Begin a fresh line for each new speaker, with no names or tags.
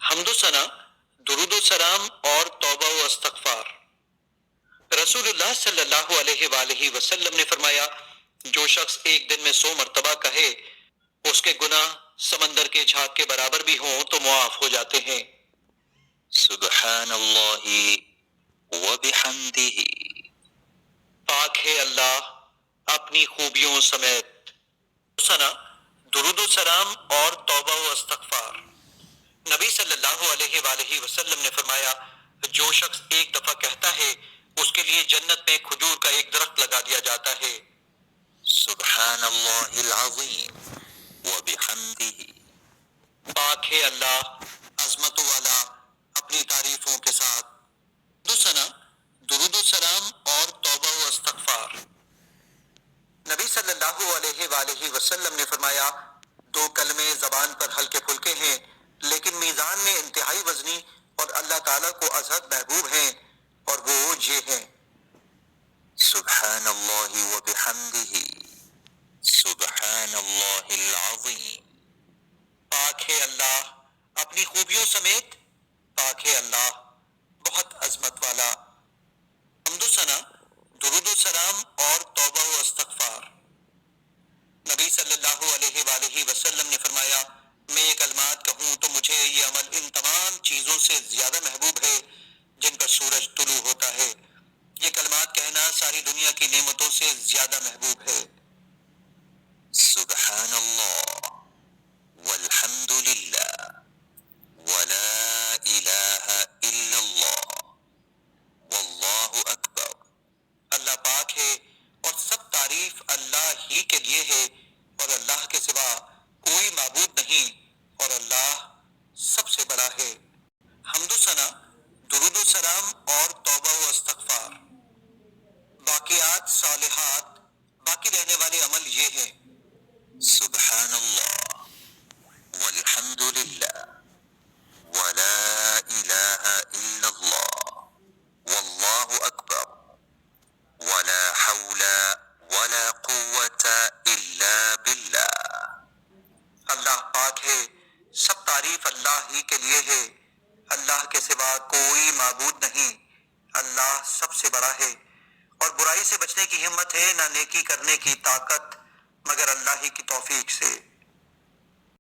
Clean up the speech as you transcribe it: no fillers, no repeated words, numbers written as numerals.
حمد و ثنا، درود و سلام اور توبہ و استغفار۔ رسول اللہ صلی اللہ علیہ وآلہ وسلم نے فرمایا، جو شخص ایک دن میں 100 مرتبہ کہے اس کے گناہ سمندر کے جھاگ کے برابر بھی ہوں تو معاف ہو جاتے ہیں۔ سبحان اللہ وبحمدہ، پاک ہے اللہ اپنی خوبیوں سمیت۔ ثنا، درود و سلام اور توبہ و استغفار۔ نبی صلی اللہ علیہ وآلہ وسلم نے فرمایا، جو شخص ایک دفعہ کہتا ہے اس کے لیے جنت میں کھجور کا ایک درخت لگا دیا جاتا ہے۔ سبحان اللہ العظیم وبحمدہ، پاک ہے اللہ عظمت والا اپنی تعریفوں کے ساتھ۔ ثنا، درود و سلام اور توبہ و استغفار۔ نبی صلی اللہ علیہ وآلہ وسلم نے فرمایا، 2 کلمے زبان پر ہلکے پھلکے ہیں لیکن میزان میں انتہائی وزنی اور اللہ تعالیٰ کو ازحد محبوب ہیں، اور وہ یہ ہیں، سبحان اللہ وبحمدہ، سبحان اللہ العظیم، پاک ہے اللہ اپنی خوبیوں سمیت، پاک ہے اللہ بہت عظمت والا۔ حمد و ثنا، درود و سلام اور توبہ و استغفار۔ نبی صلی اللہ علیہ وآلہ وسلم نے فرمایا، میں یہ کلمات کہوں تو مجھے یہ عمل ان تمام چیزوں سے زیادہ محبوب ہے جن پر سورج طلوع ہوتا ہے۔ یہ کلمات کہنا ساری دنیا کی نعمتوں سے زیادہ محبوب ہے۔ سبحان اللہ والحمد للہ ولا الہ الا اللہ واللہ اکبر۔ اللہ پاک ہے اور سب تعریف اللہ ہی کے لیے ہے، اور اللہ کے سوا کوئی معبود نہیں، اور اللہ سب سے بڑا ہے۔ حمد و ثنا، درود و سلام اور توبہ و استغفار۔ باقیات صالحات، باقی رہنے والے عمل یہ ہیں، سبحان اللہ والحمد للہ ولا الہ الا اللہ واللہ اکبر ولا حول ولا قوة الا باللہ۔ اللہ پاک ہے، سب تعریف اللہ ہی کے لیے ہے، اللہ کے سوا کوئی معبود نہیں، اللہ سب سے بڑا ہے، اور برائی سے بچنے کی ہمت ہے نہ نیکی کرنے کی طاقت مگر اللہ ہی کی توفیق سے۔